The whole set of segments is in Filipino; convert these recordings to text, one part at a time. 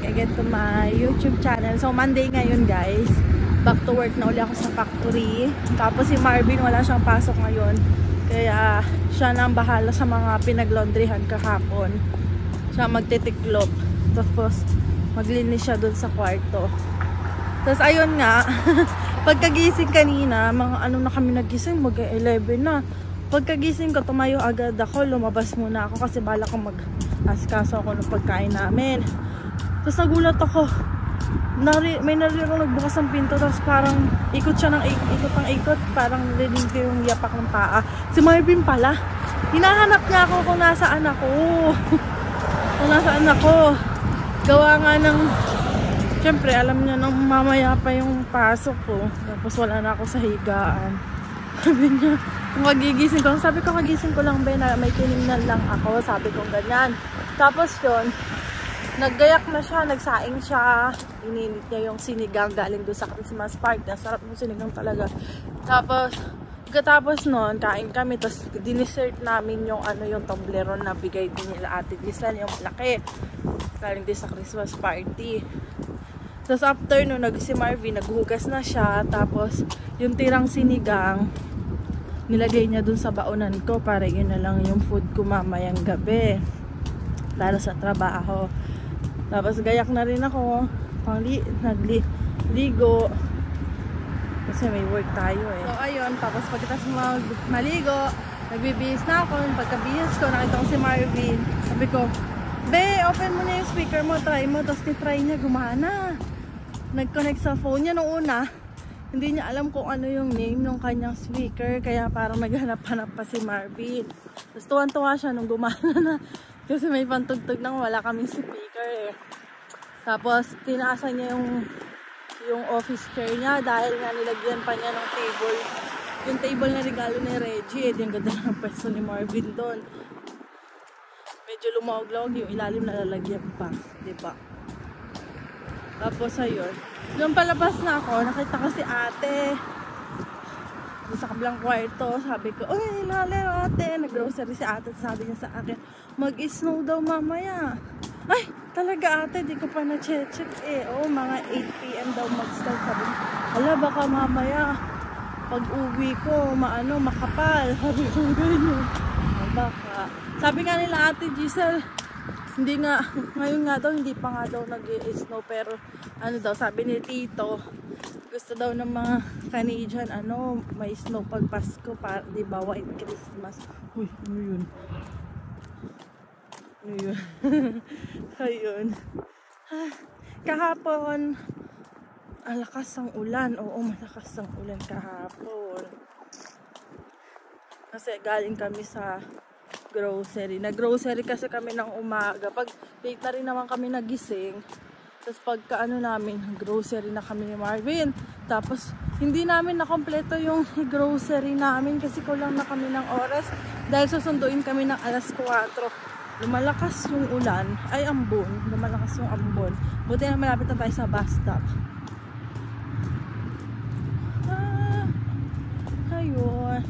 again to my YouTube channel. So Monday ngayon guys, back to work na uli ako sa factory. Tapos si Marvin wala siyang pasok ngayon, kaya siya na ang bahala sa mga pinaglaundryhan kahapon. Siya magtitiklop, tapos maglinis siya dun sa kwarto. Tapos ayun nga, pagkagising kanina, mga ano na kami nagising, mag-11 na. Pagkagising ko, tumayo agad ako, lumabas muna ako kasi bala ko mag-asikaso ako ng pagkain namin. Tapos nagulat ako, may narinig akong nagbukas ng pinto, tapos parang ikot siya ng ikot, parang narinig ko yung yapak ng paa. Si Marvin pala, hinahanap niya ako kung nasaan ako. Kung nasaan ako. Gawa nga ng, syempre alam niya nang mamaya pa yung pasok ko, tapos wala na ako sa higaan. Sabi niya, magigising ko. Sabi ko, kagising ko lang ba na may tinignan lang ako. Sabi ko ganyan. Tapos yun, naggayak na siya, nagsaing siya. Ininit niya yung sinigang galing doon sa Christmas park. Sarap yung sinigang talaga. Tapos, pagkatapos nun, kain kami. Tapos, dinesert namin yung yung Toblerone na bigay din nila Ate Giselle, yung malaki. Galing din sa Christmas party. Tapos, after nun, si Marvin, naghugas na siya. Tapos, yung tirang sinigang, nilagay niya dun sa baonan ko para yun na lang yung food ko mamayang gabi para sa trabaho. Tapos gayak na rin ako, nagligo kasi may work tayo eh. So ayun, tapos pagkatapos maligo, nagbibihis na ako. Pagkabihis ko, nakita ko si Marvin. Sabi ko, be, open mo na yung speaker mo, try mo. Tapos titry niya, gumana. Nag-connect sa phone niya nung una. Hindi niya alam kung ano yung name ng kanyang speaker, kaya parang naghanap-hanap pa si Marvin. Tapos tuwan-tuwa siya nung gumana na kasi may pantugtog nang wala kaming speaker eh. Tapos tinaasan niya yung office chair niya dahil nga nilagyan pa niya ng table. Yung table na regalo ni Reggie, yung ganda ng pwesto ni Marvin doon. Medyo lumawag-lawag, yung ilalim na lalagyan pa, diba? Tapos ayun, nung palabas na ako, nakita ko si ate sa kabilang kwarto. Sabi ko, uy, ilalim ate. Nag-grocery si ate. Sabi niya sa akin, mag-snow daw mamaya. Ay, talaga ate, di ko pa na-check eh. Oo, mga 8 PM daw mag-start. Sabi niya, ala, baka mamaya pag uwi ko, makapal. Sabi ko, ganyan. Baka. Sabi nga nila Ate Giselle, hindi nga, ngayon nga daw, hindi pa nga daw nag-i-snow, pero daw, sabi ni Tito, gusto daw ng mga Canadian, may snow pag Pasko, di ba, White Christmas. Uy, ano yun? Ano yun? Ayun. Kahapon, malakas ang ulan. Oo, malakas ang ulan kahapon. Kasi galing kami sa grocery. Nag-grocery kasi kami ng umaga. Pag late na rin naman kami nagising. Tapos pagka namin, grocery na kami ni Marvin. Tapos hindi namin nakompleto yung grocery namin kasi kulang na kami ng oras. Dahil susunduin kami ng alas 4. Lumalakas yung ulan. Ay, ambon. Lumalakas yung ambon. Buti na malapit na tayo sa bus stop. Ayun.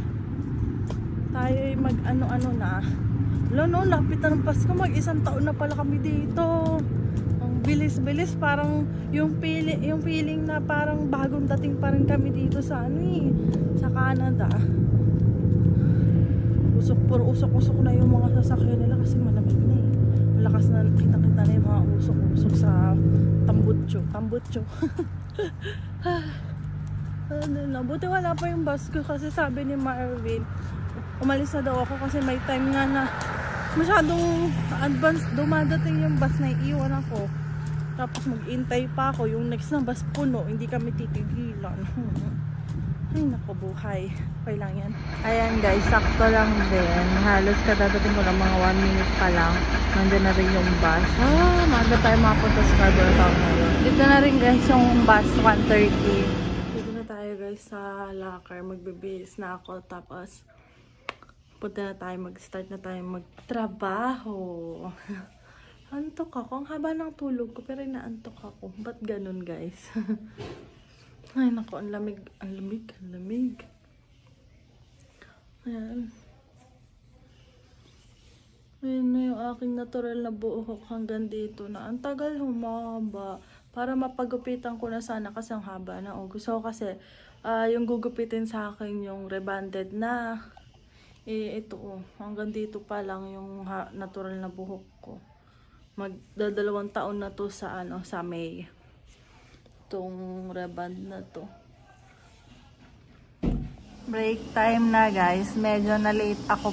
Tayo ay mag-ano na. No, lapit na ng Pasko. Mag-1 taon na pala kami dito. Ang bilis-bilis. Parang yung feeling na parang bagong dating pa rin kami dito sa sa Canada. Puro usok-usok na yung mga sasakyan nila kasi malamig na eh. Malakas na, kita-kita na yung mga usok-usok sa tambutso. Buti wala pa yung bus ko kasi sabi ni Marvin, umalis na daw ako kasi may time nga na masyadong advance dumadating yung bus na iiwan ako. Tapos mag-intay pa ako. Yung next na bus puno, hindi kami titigilan. Ay, naku, buhay. Okay lang yan. Ayan guys, sakto lang din. Halos kadadating ko lang mga 1 minute pa lang. Nandun na rin yung bus. Maaga tayo mapunta sa Scarborough Town ngayon. Dito na rin guys yung bus, 1:30. Dito na tayo guys sa locker. Magbibihis na ako. Tapos punta na tayo, mag-start na tayo magtrabaho. Antok ako. Ang haba ng tulog ko pero inaantok ako. Ba't ganun guys? Ay nako, ang lamig. Ayan. Ayun na yung aking natural na buhok hanggang dito na. Ang tagal humaba. Para mapagupitan ko na sana kasi ang haba na. O, gusto ko kasi yung gugupitin sa akin yung rebonded na. Ito hanggang dito pa lang yung natural na buhok ko. Magdadalawang taon na to sa sa May. Itong rebond na to. Break time na guys. Medyo na late ako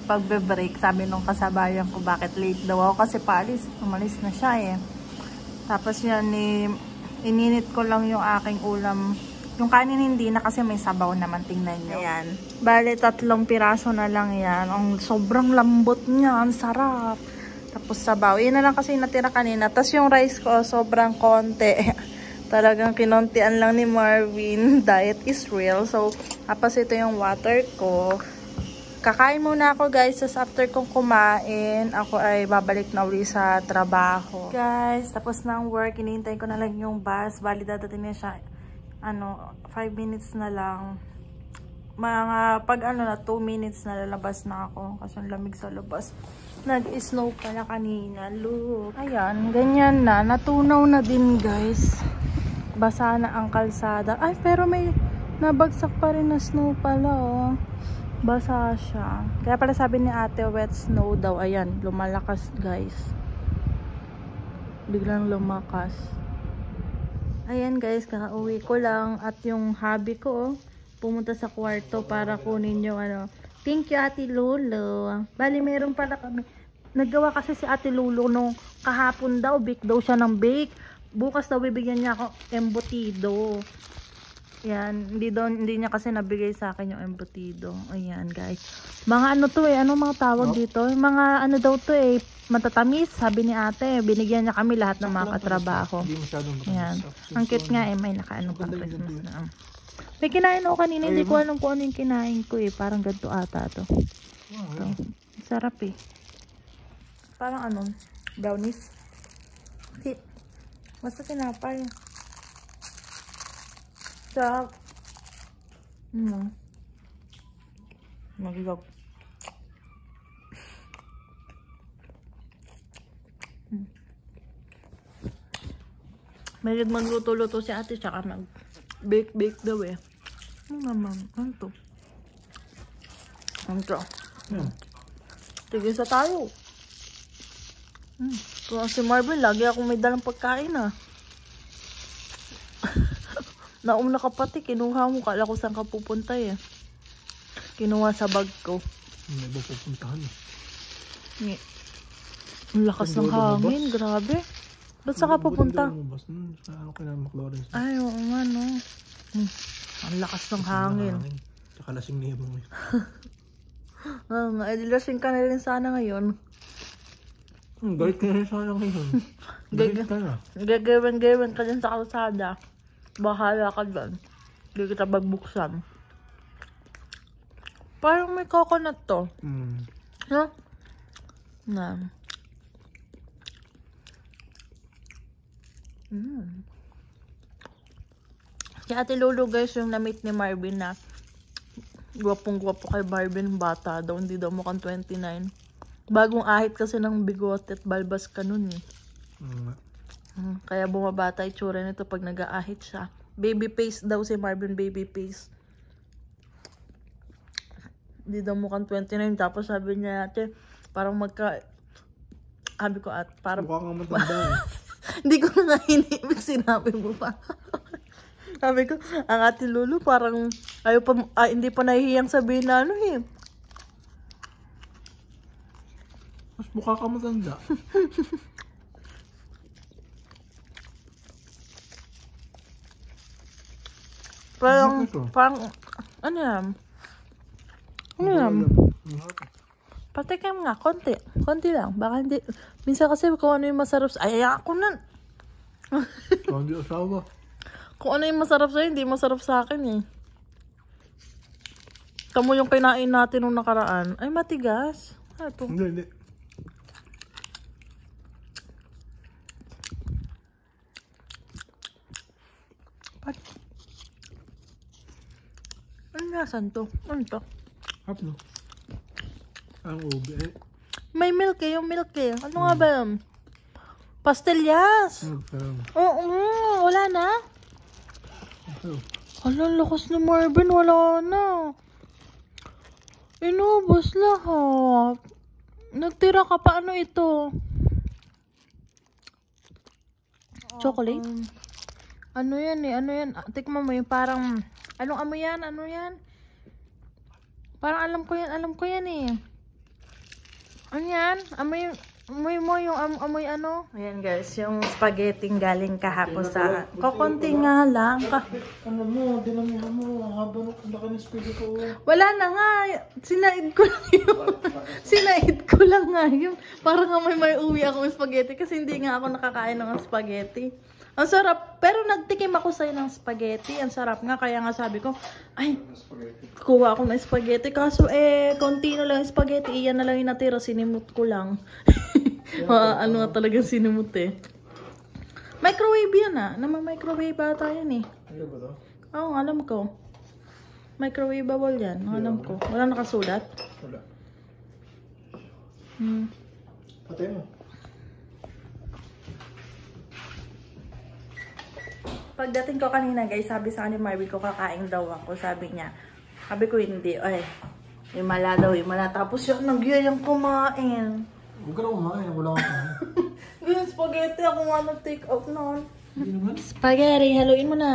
pagbe-break. Sabi nung kasabayan ko bakit late daw ako kasi umalis na siya eh. Tapos yan ininit ko lang yung aking ulam. Yung kanin hindi na kasi may sabaw naman, tingnan nyo. Ayan. Bale 3 piraso na lang yan. Ang sobrang lambot niya, ang sarap. Tapos sabaw. Yan na lang kasi natira kanina. Tapos yung rice ko sobrang konti. Talagang kinontian lang ni Marvin. Diet is real. So, tapos ito yung water ko. Kakain muna ako guys. Tapos after kong kumain, ako ay babalik na uli sa trabaho. Guys, tapos ng work. Hinihintay ko na lang yung bus. Bali dadating na siya. 5 minutes na lang. Pag na 2 minutes na lalabas na ako. Kasi ang lamig sa labas. Nag-snow pala kanina. Look. Ayan, ganyan na. Natunaw na din guys. Basa na ang kalsada. Ay, pero may nabagsak pa rin na snow pala, oh. Basa siya. Kaya pala sabi ni ate, wet snow daw. Ayan, lumalakas, guys. Biglang lumakas. Ayan, guys, kakauwi ko lang. At yung hobby ko, oh, pumunta sa kwarto para kunin yung thank you, Ate Lolo. Bali, meron pala kami. Naggawa kasi si Ate Lolo nung kahapon daw. Bake daw siya ng bake. Bukas daw bibigyan niya ako embutido. Yan, hindi niya kasi nabigay sa akin yung embutido. Ayan, guys. Mga to ano mga tawag dito? Mga daw to matatamis, sabi ni ate. Binigyan niya kami lahat ng mga katrabaho. Ayan. Ang cute nga may nakaano pang Christmas na. May kinain ako kanina, hindi ko alam kung ano yung kinain ko Parang ganito ata to. Ito. Sarap Parang brownies. Basta tinapay. Sarap. Magigab. May magluto-luto si ate tsaka mag-bake daw Ano naman? Ano to? Ano to? Tigisa tayo. Kung si Marvin, lagi akong may dalang pagkain Nauna ka pati, kinuha mo. Kala ko saan ka pupunta Kinuha sa bag ko. May ba pupuntahan Ang lakas ng hangin, grabe. Ba't saan ka pupunta? Ay, oo nga no. Ang lakas ng hangin. Tsaka lasing niya mo lasing ka na rin sana ngayon. Galit ka na rin sana ngayon. Galit ka na. Gagawin ka dyan sa kalsada. Bahala ka dyan. Hindi kita magbuksan. Parang may coconut to. Ha? Na. Si Ate Lolo guys, yung na-meet ni Marvin na gwapong-gwapo kay Marvin bata daw. Hindi daw mukhang 29. Bagong ahit kasi ng bigote at balbas ka nun Kaya bumabata itsura nito pag nag-aahit siya. Baby face daw si Marvin, baby face. Hindi daw mukhang 29. Tapos sabi niya ate, parang sabi ko parang mukha kang matanda Hindi ko na hinimik, sinabi mo pa. Sabi ko, ang Ate Lulu parang hindi pa nahihiyang sabihin na Mas mukha kang matanda. Parang, ano yan? Patikim nga, konti. Konti lang. Baka hindi. Minsan kasi kung ano yung masarap ay, ako na. Hindi asawa. Kung ano yung masarap sa'yo, hindi masarap sa akin Tamo yung kinain natin nung nakaraan. Ay, matigas. Ito. Hindi. Ano nasan to? Ano to? Hapno. Ang ubi May milk eh, yung milk eh. Ano nga ba yun? Pastillas. Oo, wala na. Hala, lakas ni Marvin, wala na. Inubos lahat. Nagtira ka pa, ano ito? Chocolate? Ano yan eh, ano yan? Tikman mo yung parang, anong amoy yan? Ano yan? Parang alam ko yan eh. Ano yan? Amoy mo yung amoy ano? Ayan guys, yung spaghetti galing kahapon sa... Kokonti nga lang. Ano mo, dinamihan mo. Haba na ng spaghetti ko. Wala na nga. Sinaid ko lang yun. Sinaid ko lang nga yun. Parang nga may uwi akong spaghetti kasi hindi nga ako nakakain ng spaghetti. Ang sarap. Pero nagtikim ako sa'yo ng spaghetti. Ang sarap nga. Kaya nga sabi ko, ay, kuha ako ng spaghetti. Kaso konti na lang yung spaghetti. Iyan na lang yung natira. Sinimut ko lang. Ano nga talagang sinimut eh. Microwave yan ah. Namang-microwave ata yan eh. Ano ba to? Oo, alam ko. Microwavable yan. Alam ko. Wala nakasulat? Wala. Patay mo. Pagdating ko kanina guys, sabi sa akin ni Marvin ko kakain daw ako. Sabi niya. Sabi ko hindi. Ay, himala daw, himala. Tapos yun, nagyayang kumain. Huwag ka na kumain. Wala ka kumain. Yung spaghetti ako nga nag-take out noon. Hindi naman. Spaghetti, haluin mo na.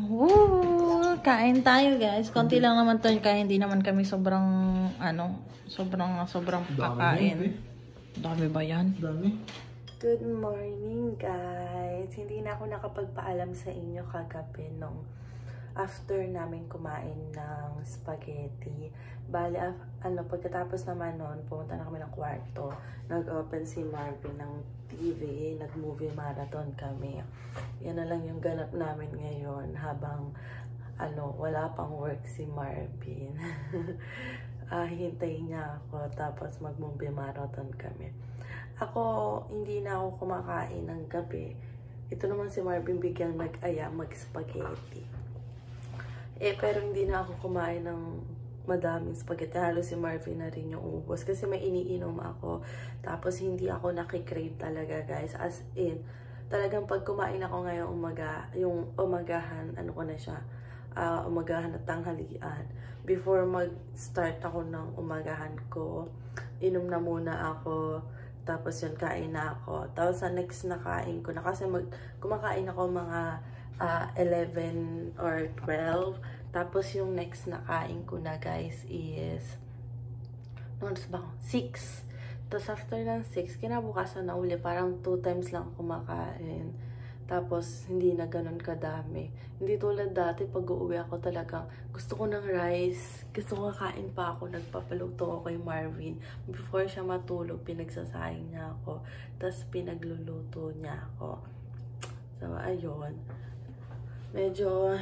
Woo! Kain tayo guys. Konti lang naman to. Kaya hindi naman kami sobrang, sobrang kakain. Dami ba yan? Dami. Good morning guys. Hindi na ako nakapagpaalam sa inyo kagabi nung after namin kumain ng spaghetti. Bale, pagkatapos naman nun, pumunta na kami ng kwarto. Nag-open si Marvin ng TV. Nag-movie marathon kami. Yan na lang yung ganap namin ngayon habang wala pang work si Marvin. Hintayin niya ako tapos mag-movie marathon kami. Ako, hindi na ako kumakain ng gabi. Ito naman si Marvin biglang nag-aya mag-spaghetti. Pero hindi na ako kumain ng madaming spaghetti. Halos si Marvin na rin yung ubos. Kasi may iniinom ako. Tapos hindi ako nakikrave talaga guys. As in, talagang pag kumain ako ngayong yung umagahan, ko na siya, umagahan at tanghalian. Before mag-start ako ng umagahan ko, inom na muna ako. Tapos yun, kain na ako. Tapos sa next na kain ko na, kasi kumakain ako mga 11 or 12. Tapos yung next na kain ko na guys is 6. Tapos after ng 6, kinabukasan na uli. Parang 2 times lang kumakain. Tapos hindi na ganun kadami. Hindi tulad dati pag uuwi ako talagang gusto ko ng rice. Gusto ko kain pa ako. Nagpapaluto ako kay Marvin. Before siya matulog, pinagsasaing niya ako. Tapos pinagluluto niya ako. So ayun. Medyo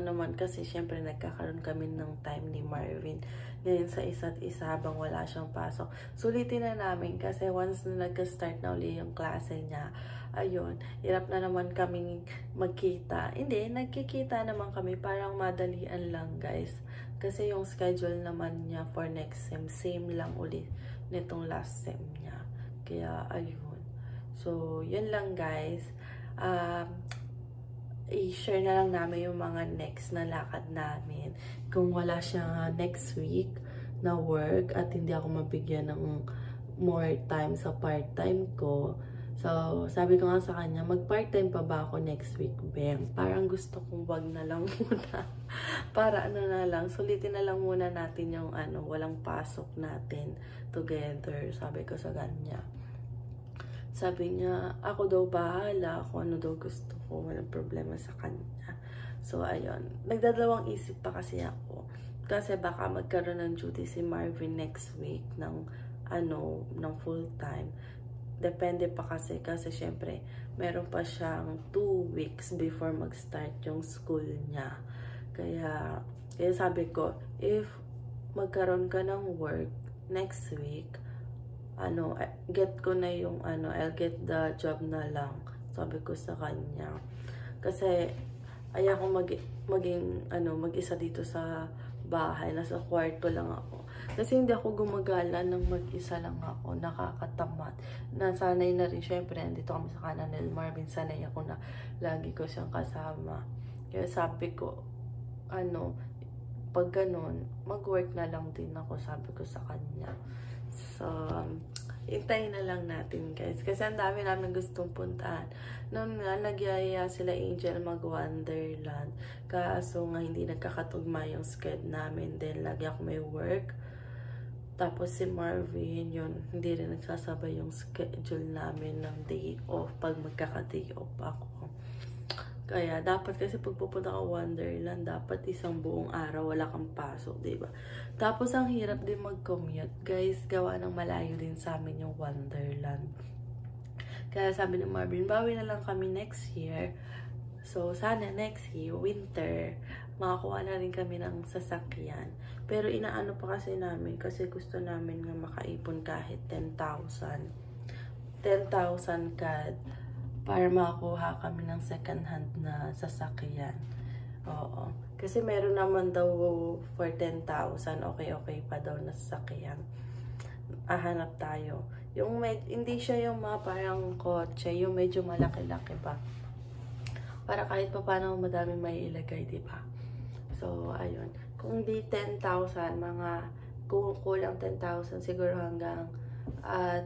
naman kasi syempre nagkakaroon kami ng time ni Marvin ngayon sa isa't isa habang wala siyang pasok. Sulitin na namin kasi once na nag-start na uli yung klase niya, ayun, hirap na naman kaming magkita. Hindi, nagkikita naman kami, parang madalian lang guys. Kasi yung schedule naman niya for next sem, same lang uli nitong last sem niya. Kaya ayun. So, yun lang guys. I-share na lang namin yung mga next na lakad namin. Kung wala siya next week na work at hindi ako mabigyan ng more time sa part-time ko. So, sabi ko nga sa kanya, mag-part-time pa ba ako next week, Beng? Parang gusto kong wag na lang muna. Para na lang, sulitin na lang muna natin yung walang pasok natin together. Sabi ko sa kanya. Sabi niya, ako daw bahala, kung ano daw gusto ko, walang problema sa kanya. So, ayun. Nagdadalawang isip pa kasi ako. Kasi baka magkaroon ng duty si Marvin next week ng full time. Depende pa kasi syempre, meron pa siyang 2 weeks before mag-start yung school niya. Kaya sabi ko, if magkaroon ka ng work next week, get ko na yung I'll get the job na lang. Sabi ko sa kanya. Kasi ayoko mag-isa dito sa bahay. Nasa kwarto lang ako. Kasi hindi ako gumagala ng mag-isa lang ako, nakakatamad. Nasanay na rin, syempre, nandito kami sa kanan ni Marvin, sanay ako na lagi ko siyang kasama. Kaya sabi ko, pag ganun, mag-work na lang din ako, sabi ko sa kanya. So, hintayin na lang natin guys. Kasi ang dami namin gustong puntahan. Noon nga, nagyaya sila Angel mag-Wonderland. Kaso nga, hindi nagkakatugma yung schedule namin. Then, lagi ako may work. Tapos si Marvin, yun, hindi rin nagsasabay yung schedule namin ng day off pag magkaka-day off ako. Kaya, dapat kasi pag pupunta ka Wonderland, dapat isang buong araw wala kang pasok, diba? Tapos, ang hirap din mag-commute. Guys, gawa ng malayo din sa amin yung Wonderland. Kaya sabi ni Marvin, bawi na lang kami next year. So, sana next year, winter, makakuha na rin kami ng sasakyan. Pero inaano pa kasi namin, kasi gusto namin nga makaipon kahit 10,000. 10,000 CAD para makakuha kami ng second hand na sasakyan. Oo. Kasi meron naman daw for 10,000, okay pa daw na sasakyan. Hanap tayo. Yung hindi siya yung mga parang kotse, yung medyo malaki-laki pa. Para kahit pa paano madami may ilagay, diba? So, ayun. Kung di 10,000, kung kulang 10,000, siguro hanggang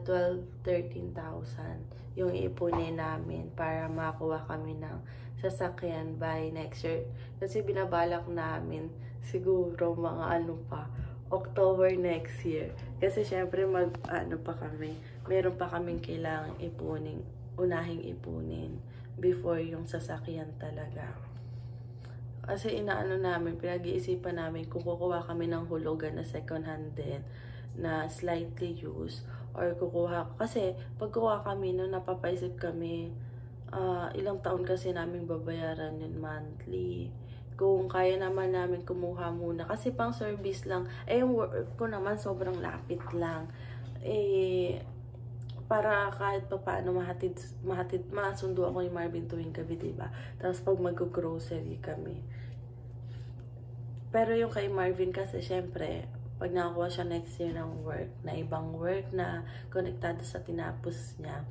12,000-13,000 yung ipunin namin para makakuha kami ng sasakyan by next year. Kasi binabalak namin siguro mga October next year. Kasi syempre meron pa kaming kailangang unahing ipunin before yung sasakyan talaga. Kasi pinag-iisipan namin kung kukuha kami ng hulugan na second hand din, na slightly used, or kasi pag kukuha kami napapaisip kami, ilang taon kasi namin babayaran yun monthly. Kung kaya naman namin kumuha muna, kasi pang service lang, yung work ko naman sobrang lapit lang, para kahit pa paano masundo ako ni Marvin tuwing gabi, diba? Tapos pag mag-grocery kami. Pero yung kay Marvin kasi, syempre, pag nakakuha siya next year ng work, na ibang work na konektado sa tinapos niya,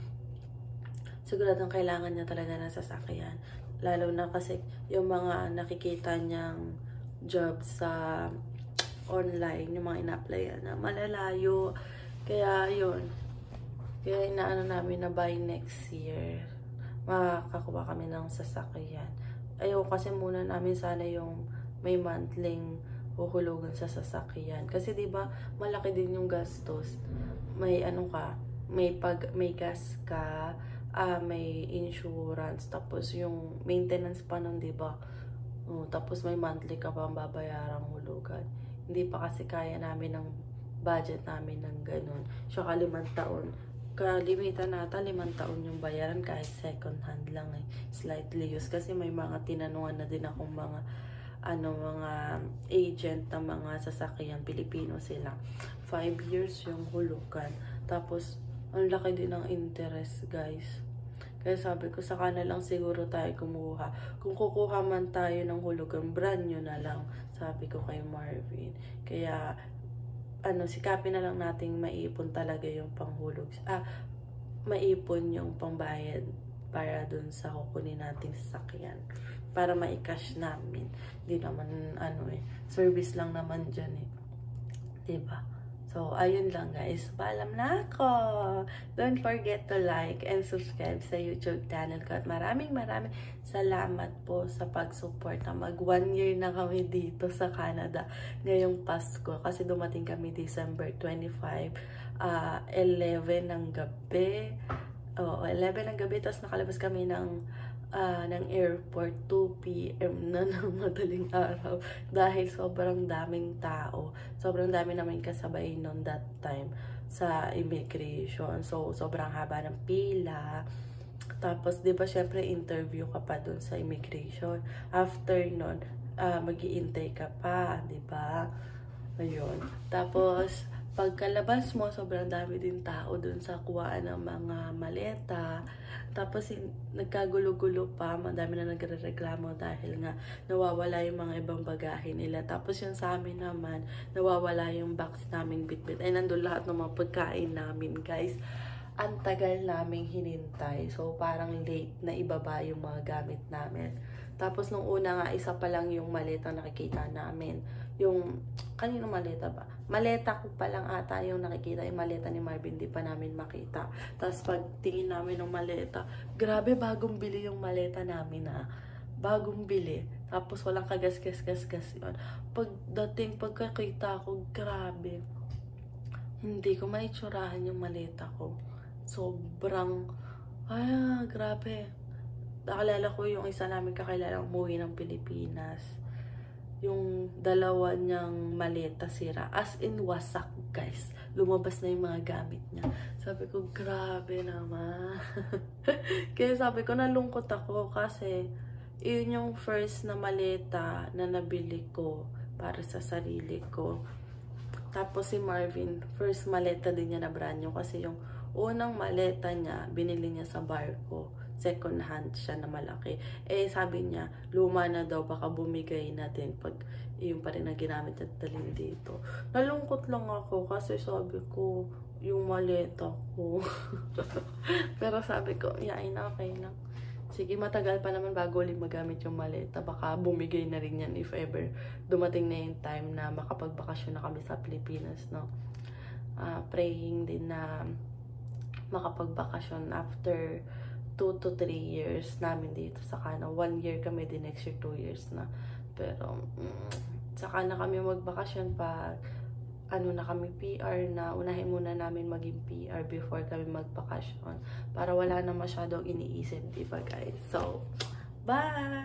siguradong kailangan niya talaga ng sasakyan. Lalo na kasi yung mga nakikita niyang job sa online, yung mga ina-applyan na malalayo. Kaya yun. Kaya inaano namin na by next year, makakakuha kami ng sasakyan. Ayoko kasi muna namin sana yung may monthling huhulugan sa sasakyan. Kasi diba, malaki din yung gastos. May may gas ka, may insurance, tapos yung maintenance pa nun, diba? Tapos may monthly ka pa ang babayarang hulugan. Hindi pa kasi kaya namin ng budget namin ng ganun. So, 5 taon. Kalimitan nata 5 taon yung bayaran kahit second hand lang slightly used. Kasi may mga tinanungan na din akong mga agent ng mga sasakyan, Pilipino sila. 5 years yung hulugan. Tapos, ang laki din ng interest, guys. Kaya sabi ko, saka na lang siguro tayo kumuha. Kung kukuha man tayo ng hulugan, brand new na lang, sabi ko kay Marvin. Kaya, sikapin na lang nating maipon talaga yung panghulog. Maipon yung pangbayad para dun sa kukunin nating sasakyan. Para ma-cash namin. Hindi naman, service lang naman dyan Diba? So, ayun lang guys. Paalam na ako. Don't forget to like and subscribe sa YouTube channel ko. At maraming salamat po sa pag-support. Mag 1 year na kami dito sa Canada ngayong Pasko. Kasi dumating kami December 25, 11 ng gabi. 11 ng gabi. Tapos nakalabas kami ng airport 2 PM na ng madaling araw dahil sobrang daming tao. Sobrang dami namin kasabay noon that time sa immigration. So, sobrang haba ng pila. Tapos, di ba, syempre, interview ka pa dun sa immigration. After nun, mag-i-intay ka pa, di ba? Ayun. Tapos, pagkalabas mo, sobrang dami din tao dun sa kuhaan ng mga maleta. Tapos nagkagulo-gulo pa, madami na nagre-reklamo dahil nga nawawala yung mga ibang bagahe nila. Tapos yung sa amin naman, nawawala yung box naming bitbit. Ay, nandun lahat ng mga pagkain namin, guys. Ang tagal naming hinintay. So, parang late na ibaba yung mga gamit namin. Tapos, nung una nga, isa pa lang yung maleta nakikita namin. Yung, kanino maleta ba? Maleta ko pa lang ata yung nakikita. Yung maleta ni Marvin, di pa namin makita. Tapos, pag tingin namin ng maleta, grabe, bagong bili yung maleta namin ha. Bagong bili. Tapos, walang kagas-gas-gas-gas yun. Pagkakita ko, grabe. Hindi ko maitsurahan yung maleta ko. Sobrang, grabe. Nakalala ko yung isa namin kakilala umuwi ng Pilipinas. Yung dalawa niyang maleta sira. As in, wasak, guys. Lumabas na yung mga gamit niya. Sabi ko, grabe naman. Kaya sabi ko, nalungkot ako kasi yun yung first na maleta na nabili ko para sa sarili ko. Tapos si Marvin, first maleta din niya na brand new kasi yung unang maleta niya, binili niya sa barko. Second hand siya na malaki. Eh, sabi niya, luma na daw, baka bumigay na din pag yun pa rin na ginamit at dalhin dito. Nalungkot lang ako kasi sabi ko, yung maleta ko. Pero sabi ko, yain na, okay lang. Sige, matagal pa naman bago ulit magamit yung maleta. Baka bumigay na rin yan if ever dumating na yung time na makapagbakasyon na kami sa Pilipinas, no? Praying din na makapagbakasyon after 2 to 3 years namin dito sa Canada. 1 year kami din, next year 2 years na. Pero, saka na kami magbakasyon pag ano na kami PR na, unahin muna namin maging PR before kami magbakasyon para wala na masyadong iniisip, diba guys? So, bye!